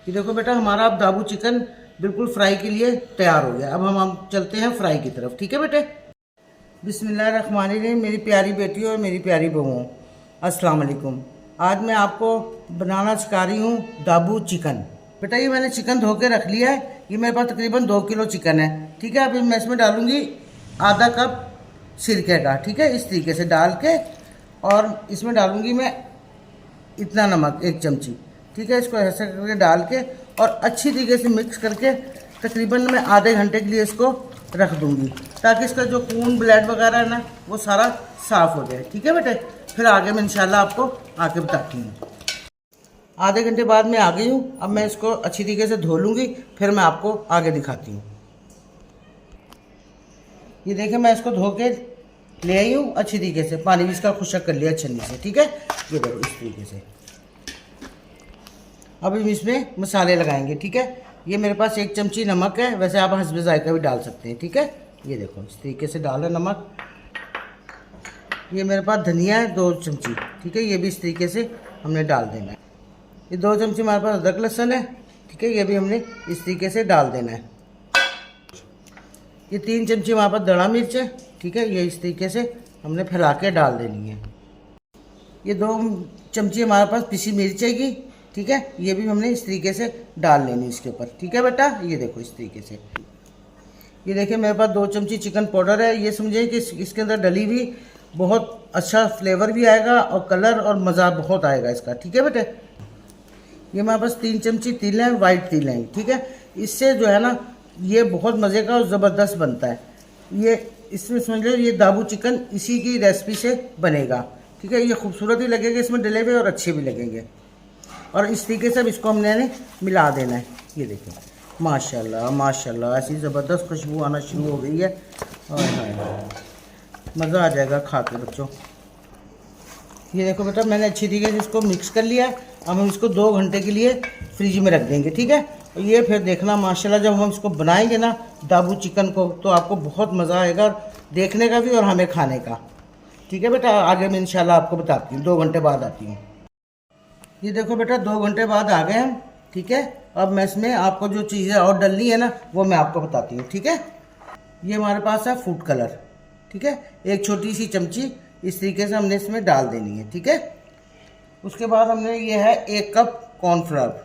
ये देखो बेटा, हमारा अब दाबू चिकन बिल्कुल फ्राई के लिए तैयार हो गया। अब हम चलते हैं फ्राई की तरफ। ठीक है बेटे। बिस्मिल्लाहिर्रहमानिर्रहीम। मेरी प्यारी बेटी और मेरी प्यारी बहुओं, अस्सलाम वालेकुम। आज मैं आपको बनाना सिखा रही हूँ दाबू चिकन। बेटा ये मैंने चिकन धो के रख लिया है। ये मेरे पास तकरीबन 2 किलो चिकन है। ठीक है। अभी मैं इसमें डालूँगी आधा कप सिरके का। ठीक है। इस तरीके से डाल के, और इसमें डालूँगी मैं इतना नमक, 1 चमची। ठीक है। इसको ऐसा करके डाल के और अच्छी तरीके से मिक्स करके तकरीबन मैं आधे घंटे के लिए इसको रख दूंगी, ताकि इसका जो खून ब्लड वगैरह है ना, वो सारा साफ़ हो जाए। ठीक है बेटे। फिर आगे मैं इंशाल्लाह आपको आके बताती हूँ। आधे घंटे बाद मैं आ गई हूँ। अब मैं इसको अच्छी तरीके से धो लूँगी, फिर मैं आपको आगे दिखाती हूँ। ये देखें, मैं इसको धो के ले आई हूँ अच्छी तरीके से। पानी भी इसका खुशक कर लिया छन्नी से। ठीक है। ये देखो इस तरीके से। अब हम इसमें मसाले लगाएंगे। ठीक है। ये मेरे पास 1 चमची नमक है, वैसे आप हस्बे जायका भी डाल सकते हैं। ठीक है। ये देखो इस तरीके से डाला नमक। ये मेरे पास धनिया है 2 चमची। ठीक है। ये भी इस तरीके से हमने डाल देना है। ये 2 चमची हमारे पास अदरक लहसुन है। ठीक है। ये भी हमने इस तरीके से डाल देना है। ये 3 चमची हमारे पास दड़ा मिर्च है। ठीक है। ये इस तरीके से हमने फैला के डाल देनी है। ये 2 चमची हमारे पास पिसी मिर्च है। ठीक है। ये भी हमने इस तरीके से डाल लेनी इसके ऊपर। ठीक है बेटा। ये देखो इस तरीके से। ये देखिए मेरे पास 2 चमची चिकन पाउडर है। ये समझे कि इसके अंदर डली हुई बहुत अच्छा फ्लेवर भी आएगा और कलर और मज़ा बहुत आएगा इसका। ठीक है बेटे। ये मेरे पास 3 चमची तिल है, वाइट तिल है। ठीक है। इससे जो है ना, ये बहुत मज़े का और ज़बरदस्त बनता है। ये इसमें समझ लो, ये दाबू चिकन इसी की रेसिपी से बनेगा। ठीक है। ये खूबसूरत भी लगेगा इसमें डले हुए, और अच्छे भी लगेंगे। और इस तरीके से अब इसको हमने मिला देना है। ये देखिए माशाल्लाह माशाल्लाह, ऐसी ज़बरदस्त खुशबू आना शुरू हो गई है। और मज़ा आ जाएगा खा के बच्चों। ये देखो बेटा, मैंने अच्छी तरीके से इसको मिक्स कर लिया है। अब हम इसको 2 घंटे के लिए फ्रिज में रख देंगे। ठीक है। और ये फिर देखना माशाल्लाह, जब हम इसको बनाएंगे ना दाबू चिकन को, तो आपको बहुत मज़ा आएगा देखने का भी और हमें खाने का। ठीक है बेटा। आगे मैं इंशाल्लाह आपको बताती हूँ। 2 घंटे बाद आती हूँ। ये देखो बेटा, 2 घंटे बाद आ गए हम। ठीक है। अब मैं इसमें आपको जो चीज़ें और डलनी है ना, वो मैं आपको बताती हूँ। ठीक है। ये हमारे पास है फूड कलर। ठीक है। 1 छोटी सी चमची इस तरीके से हमने इसमें डाल देनी है। ठीक है। उसके बाद हमने ये है 1 कप कॉर्नफ्लावर।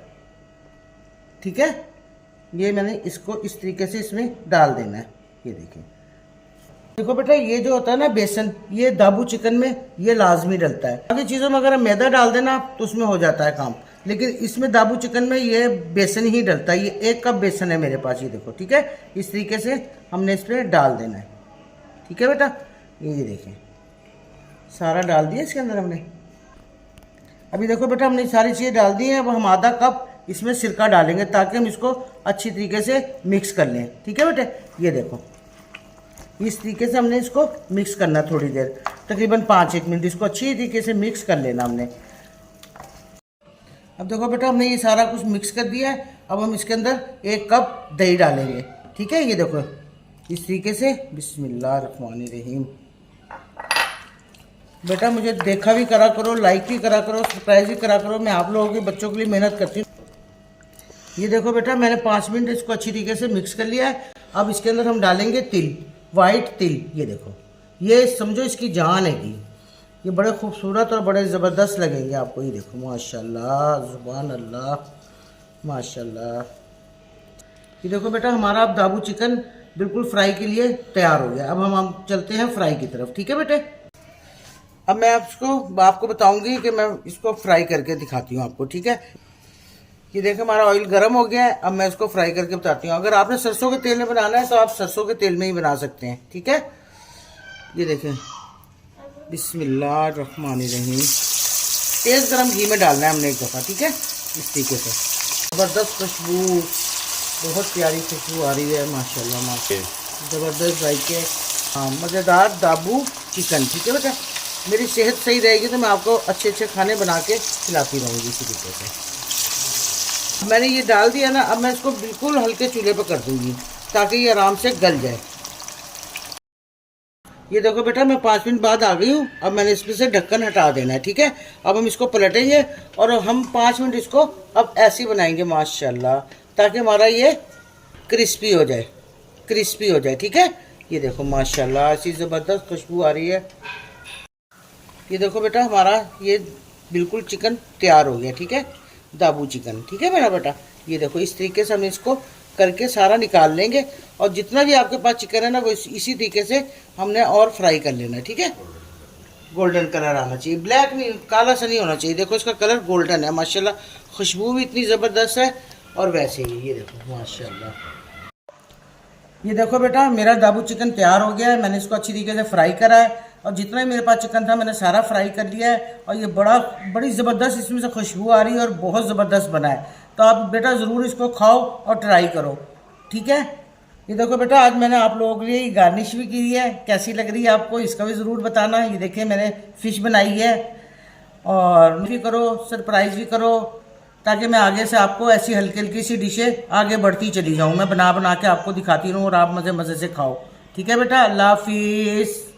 ठीक है। ये मैंने इसको इस तरीके से इसमें डाल देना है। ये देखिए, देखो बेटा, ये जो होता है ना बेसन, ये दाबू चिकन में ये लाजमी डलता है। बाकी चीज़ों में अगर मैदा डाल देना तो उसमें हो जाता है काम, लेकिन इसमें दाबू चिकन में ये बेसन ही डलता है। ये 1 कप बेसन है मेरे पास। ये देखो। ठीक है। इस तरीके से हमने इस पर डाल देना है। ठीक है बेटा। ये देखिए सारा डाल दिया इसके अंदर हमने। अभी देखो बेटा, हमने सारी चीज़ें डाल दी हैं। अब हम आधा कप इसमें सिरका डालेंगे, ताकि हम इसको अच्छी तरीके से मिक्स कर लें। ठीक है बेटे। ये देखो इस तरीके से हमने इसको मिक्स करना थोड़ी देर, तकरीबन 5-1 मिनट इसको अच्छी तरीके से मिक्स कर लेना हमने। अब देखो बेटा, हमने ये सारा कुछ मिक्स कर दिया है। अब हम इसके अंदर 1 कप दही डालेंगे। ठीक है। ये देखो इस तरीके से। बिस्मिल्लाहिर्रहमानिर्रहीम। बेटा मुझे देखा भी करा करो, लाइक भी करा करो, सब्सक्राइब भी करा करो। मैं आप लोगों के बच्चों के लिए मेहनत करती हूँ। ये देखो बेटा, मैंने 5 मिनट इसको अच्छी तरीके से मिक्स कर लिया है। अब इसके अंदर हम डालेंगे तिल, वाइट तिल। ये देखो, ये समझो इसकी जान है कि ये बड़े खूबसूरत और बड़े ज़बरदस्त लगेंगे आपको। ये देखो माशाल्लाह, जुबान अल्लाह, माशाल्लाह। ये देखो बेटा, हमारा अब दाबू चिकन बिल्कुल फ्राई के लिए तैयार हो गया। अब हम चलते हैं फ्राई की तरफ। ठीक है बेटे। अब मैं आपको बताऊंगी कि मैं इसको फ्राई करके दिखाती हूँ आपको। ठीक है। ये देखो हमारा ऑयल गर्म हो गया है। अब मैं इसको फ्राई करके बताती हूँ। अगर आपने सरसों के तेल में बनाना है तो आप सरसों के तेल में ही बना सकते हैं। ठीक है। ये देखें, बिस्मिल्लाहिर्रहमानिर्रहीम। तेज़ गरम घी में डालना है हमने एक दफ़ा। ठीक है। इस तरीके से ज़बरदस्त खुशबू, बहुत प्यारी खुशबू आ रही है माशाल्लाह माशाल्लाह, ज़बरदस्त जायके। हाँ, मज़ेदार दाबू चिकन। ठीक है बेटा। मेरी सेहत सही रहेगी तो मैं आपको अच्छे अच्छे खाने बना के खिलाती रहूँगी इसी तरीके से। मैंने ये डाल दिया ना, अब मैं इसको बिल्कुल हल्के चूल्हे पर कर दूँगी, ताकि ये आराम से गल जाए। ये देखो बेटा, मैं 5 मिनट बाद आ गई हूँ। अब मैंने इसमें से ढक्कन हटा देना है, ठीक है। अब हम इसको पलटेंगे और हम 5 मिनट इसको अब ऐसे ही बनाएंगे माशाल्लाह, ताकि हमारा ये क्रिस्पी हो जाए, क्रिस्पी हो जाए, ठीक है। ये देखो माशाल्लाह ऐसी ज़बरदस्त खुशबू आ रही है। ये देखो बेटा, हमारा ये बिल्कुल चिकन तैयार हो गया, ठीक है। दाबू चिकन, ठीक है मेरा बेटा। ये देखो इस तरीके से हम इसको करके सारा निकाल लेंगे, और जितना भी आपके पास चिकन है ना, वो इसी तरीके से हमने और फ्राई कर लेना है, ठीक है। गोल्डन कलर आना चाहिए, ब्लैक नहीं, काला सा नहीं होना चाहिए। देखो इसका कलर गोल्डन है माशाल्लाह, खुशबू भी इतनी ज़बरदस्त है। और वैसे ही ये देखो माशाल्लाह। ये देखो बेटा, मेरा दाबू चिकन तैयार हो गया है। मैंने इसको अच्छी तरीके से फ्राई करा है, और जितना ही मेरे पास चिकन था मैंने सारा फ्राई कर लिया है। और ये बड़ी ज़बरदस्त इसमें से खुशबू आ रही है, और बहुत ज़बरदस्त बना है। तो आप बेटा ज़रूर इसको खाओ और ट्राई करो, ठीक है। ये देखो बेटा, आज मैंने आप लोगों के लिए गार्निश भी की है। कैसी लग रही है आपको, इसका भी ज़रूर बताना। ये देखिए मैंने फ़िश बनाई है, और भी करो, सरप्राइज़ भी करो, ताकि मैं आगे से आपको ऐसी हल्की हल्की सी डिशें आगे बढ़ती चली जाऊँ। मैं बना बना के आपको दिखाती रहूँ, और आप मज़े मज़े से खाओ, ठीक है बेटा। अल्लाह हाफिज़।